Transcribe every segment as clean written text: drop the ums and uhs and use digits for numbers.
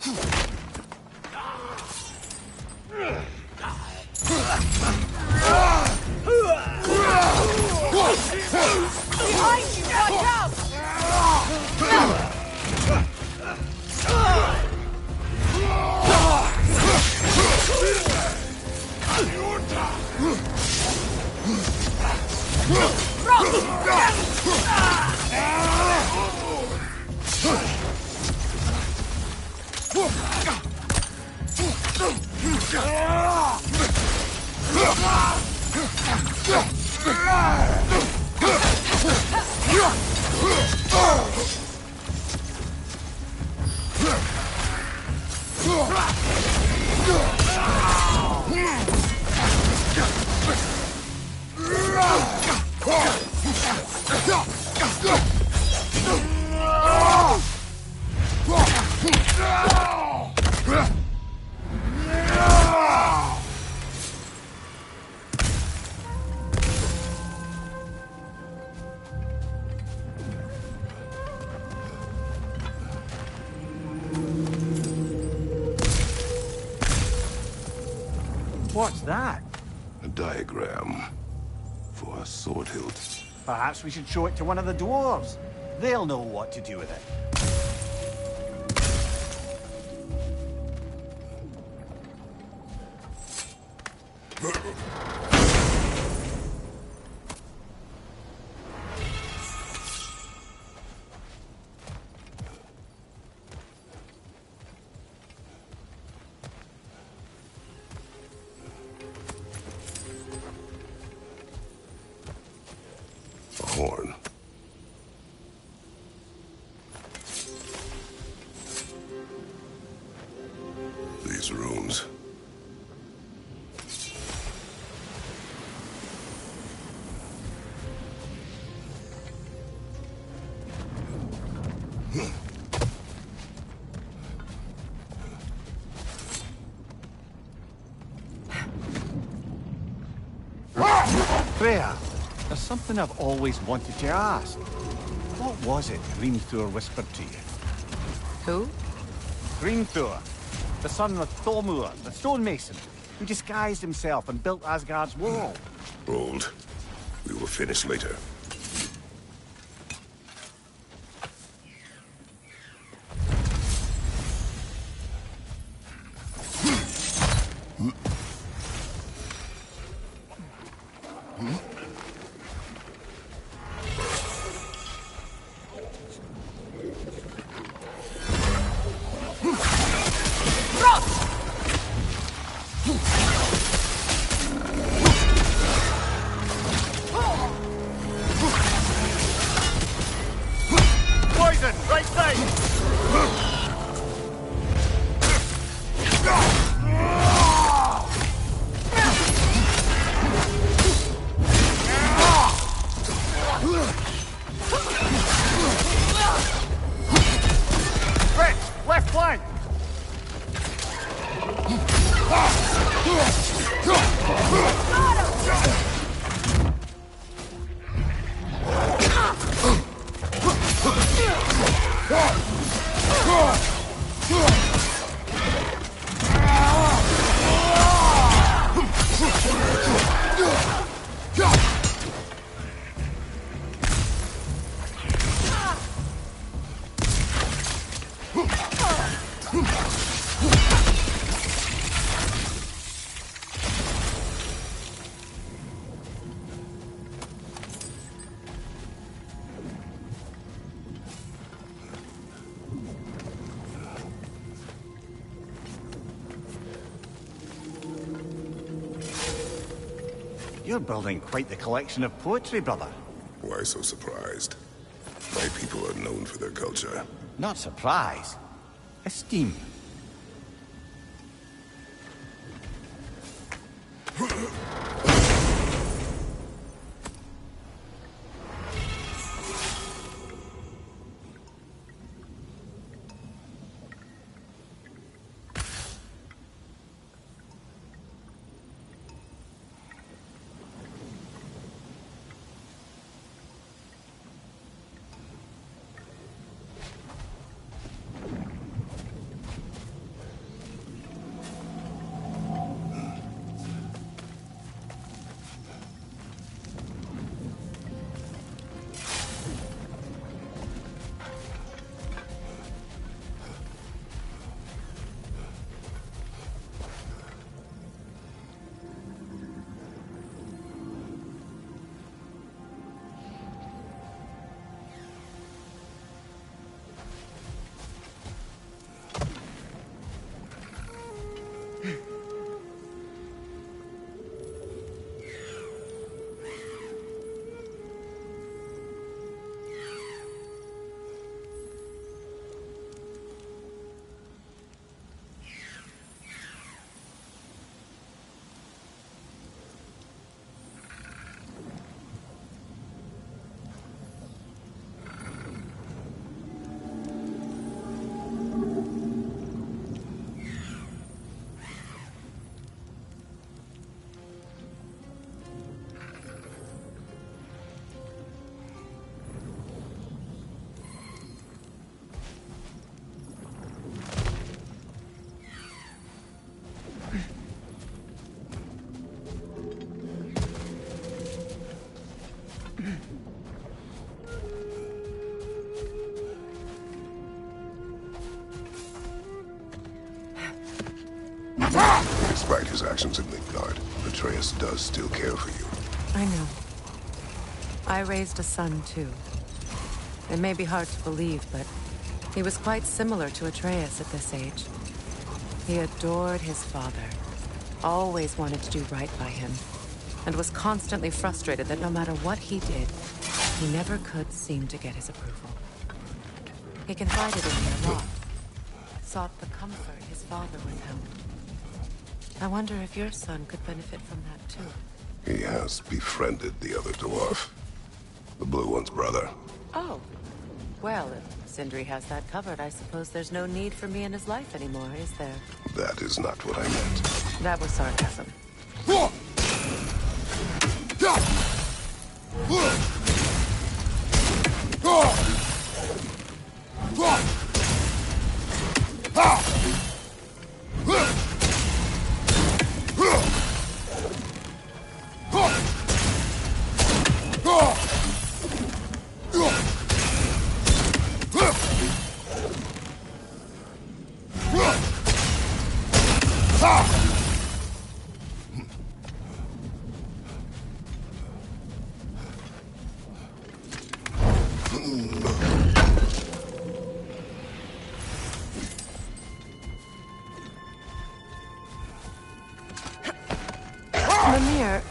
Behind you! Watch out! What's that? A diagram for a sword hilt. Perhaps we should show it to one of the dwarves. They'll know what to do with it. A horn. These runes. Freya, there's something I've always wanted to ask. What was it Grimthor whispered to you? Who? Grimthor, the son of Thormur, the stonemason, who disguised himself and built Asgard's wall. Rolled. We will finish later. Poison, right side! French, left flank! You're building quite the collection of poetry, brother. Why so surprised? My people are known for their culture. Not surprise. Esteem. Despite his actions in Midgard, Atreus does still care for you. I know. I raised a son, too. It may be hard to believe, but he was quite similar to Atreus at this age. He adored his father, always wanted to do right by him, and was constantly frustrated that no matter what he did, he never could seem to get his approval. He confided in me a lot, sought the comfort his father withheld. I wonder if your son could benefit from that, too. He has befriended the other dwarf. The blue one's brother. Oh. Well, if Sindri has that covered, I suppose there's no need for me in his life anymore, is there? That is not what I meant. That was sarcasm.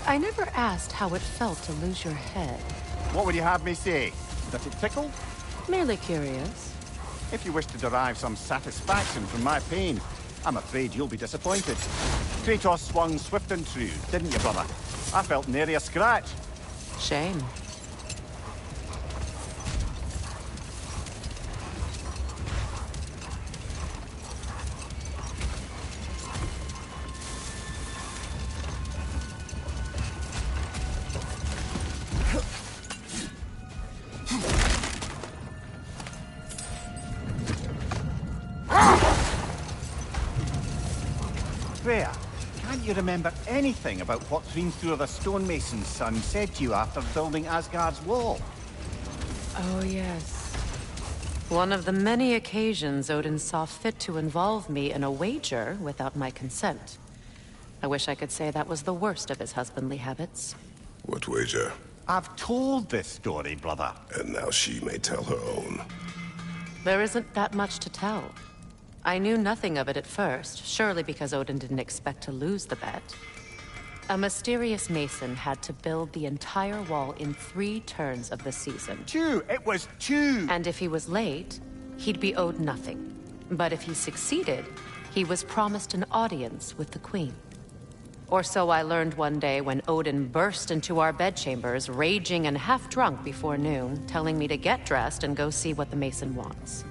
I never asked how it felt to lose your head. What would you have me say? That it tickled? Merely curious. If you wish to derive some satisfaction from my pain, I'm afraid you'll be disappointed. Kratos swung swift and true, didn't you, brother? I felt nary a scratch. Shame. Freya, can't you remember anything about what Hrimthur the stonemason's son said to you after building Asgard's wall? Oh, yes. One of the many occasions Odin saw fit to involve me in a wager without my consent. I wish I could say that was the worst of his husbandly habits. What wager? I've told this story, brother. And now she may tell her own. There isn't that much to tell. I knew nothing of it at first, surely because Odin didn't expect to lose the bet. A mysterious mason had to build the entire wall in 3 turns of the season. 2! It was 2! And if he was late, he'd be owed nothing. But if he succeeded, he was promised an audience with the queen. Or so I learned one day when Odin burst into our bedchambers, raging and half-drunk before noon, telling me to get dressed and go see what the mason wants.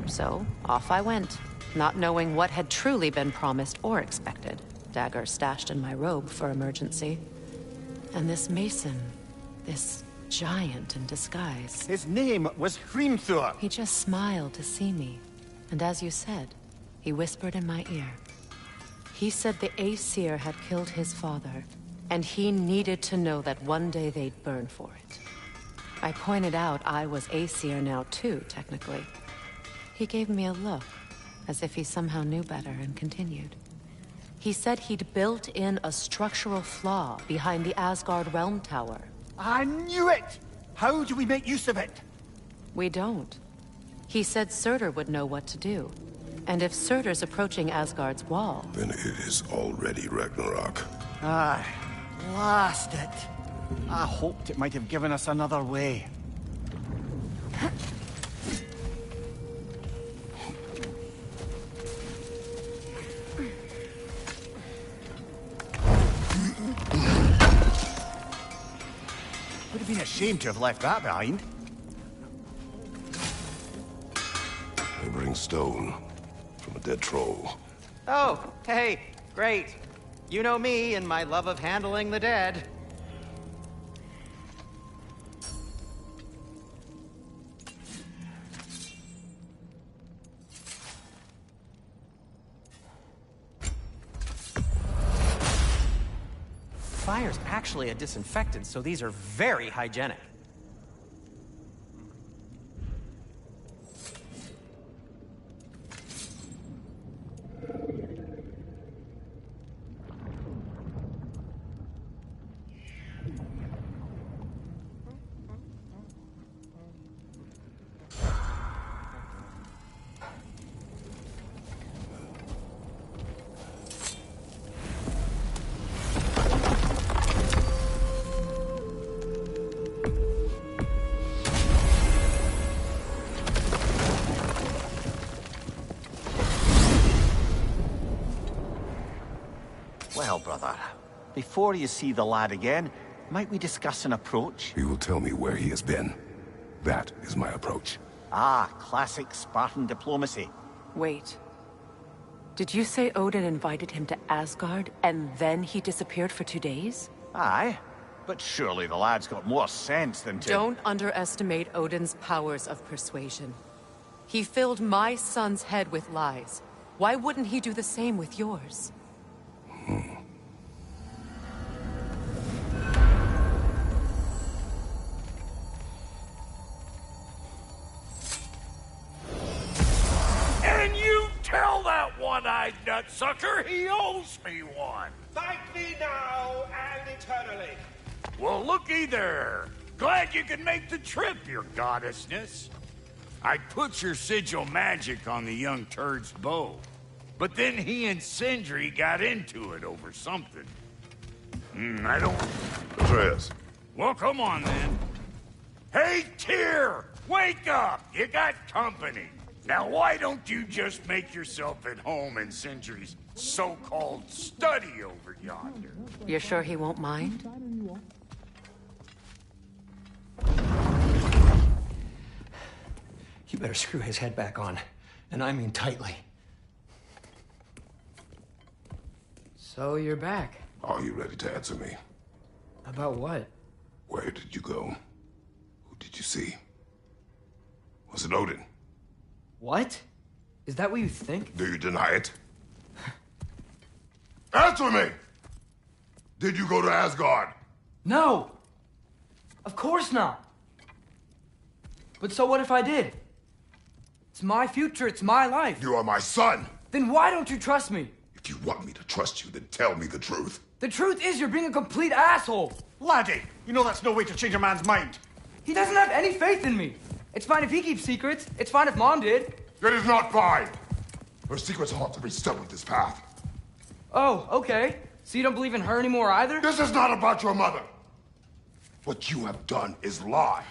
So, off I went, not knowing what had truly been promised or expected. Dagger stashed in my robe for emergency. And this mason, this giant in disguise. His name was Hrimthur. He just smiled to see me. And as you said, he whispered in my ear. He said the Aesir had killed his father, and he needed to know that one day they'd burn for it. I pointed out I was Aesir now too, technically. He gave me a look, as if he somehow knew better, and continued. He said he'd built in a structural flaw behind the Asgard Realm Tower. I knew it! How do we make use of it? We don't. He said Surtur would know what to do. And if Surtur's approaching Asgard's wall... Then it is already Ragnarok. Aye, blast it. I hoped it might have given us another way. Would have been a shame to have left that behind. They bring stone from a dead troll. Oh, hey, great. You know me and my love of handling the dead. Fire's actually a disinfectant, so these are very hygienic. Well, brother, before you see the lad again, might we discuss an approach? He will tell me where he has been. That is my approach. Ah, classic Spartan diplomacy. Wait. Did you say Odin invited him to Asgard, and then he disappeared for 2 days? Aye, but surely the lad's got more sense than to... Don't underestimate Odin's powers of persuasion. He filled my son's head with lies. Why wouldn't he do the same with yours? And you tell that one-eyed nutsucker he owes me one. Thank me now and eternally. Well, looky there. Glad you can make the trip, your goddessness. I put your sigil magic on the young turd's bow, but then he and Sindri got into it over something. I don't... Atreus. Well, come on then. Hey, Tyr! Wake up! You got company. Now, why don't you just make yourself at home in Sindri's so-called study over yonder? You're sure he won't mind? You better screw his head back on, and I mean tightly. So you're back. Are you ready to answer me? About what? Where did you go? Who did you see? Was it Odin? What? Is that what you think? Do you deny it? Answer me! Did you go to Asgard? No! Of course not! But so what if I did? It's my future, it's my life. You are my son! Then why don't you trust me? If you want me to trust you, then tell me the truth. The truth is you're being a complete asshole! Laddie, you know that's no way to change a man's mind. He doesn't have any faith in me. It's fine if he keeps secrets. It's fine if Mom did. It is not fine! Her secrets ought to be stuck with this path. Oh, okay. So you don't believe in her anymore either? This is not about your mother! What you have done is lie.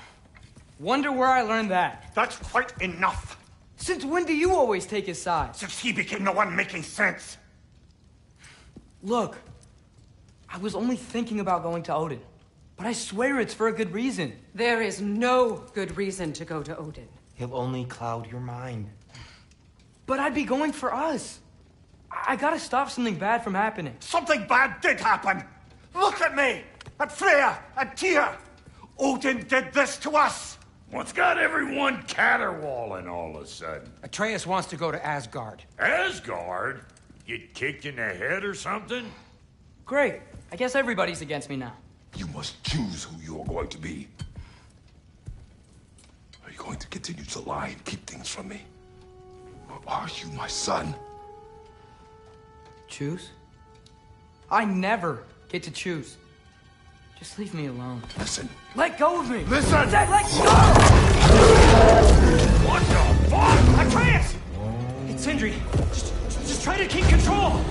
Wonder where I learned that. That's quite enough. Since when do you always take his side? Since he became the one making sense. Look, I was only thinking about going to Odin. But I swear it's for a good reason. There is no good reason to go to Odin. He'll only cloud your mind. But I'd be going for us. I gotta stop something bad from happening. Something bad did happen. Look at me, at Freya, at Tyr. Odin did this to us. What's got everyone caterwauling all of a sudden? Atreus wants to go to Asgard. Asgard? Get kicked in the head or something? Great. I guess everybody's against me now. You must choose who you are going to be. Are you going to continue to lie and keep things from me? Or are you my son? Choose? I never get to choose. Just leave me alone. Listen. Let go of me! Listen! I said let go! What the fuck? Atreus! It's Sindri. Just try to keep control!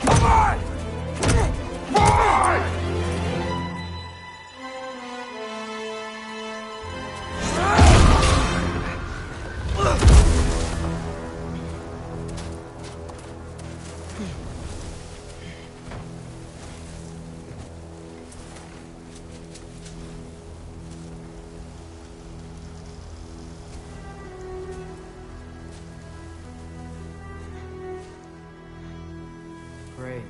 Come on! Boy! Great.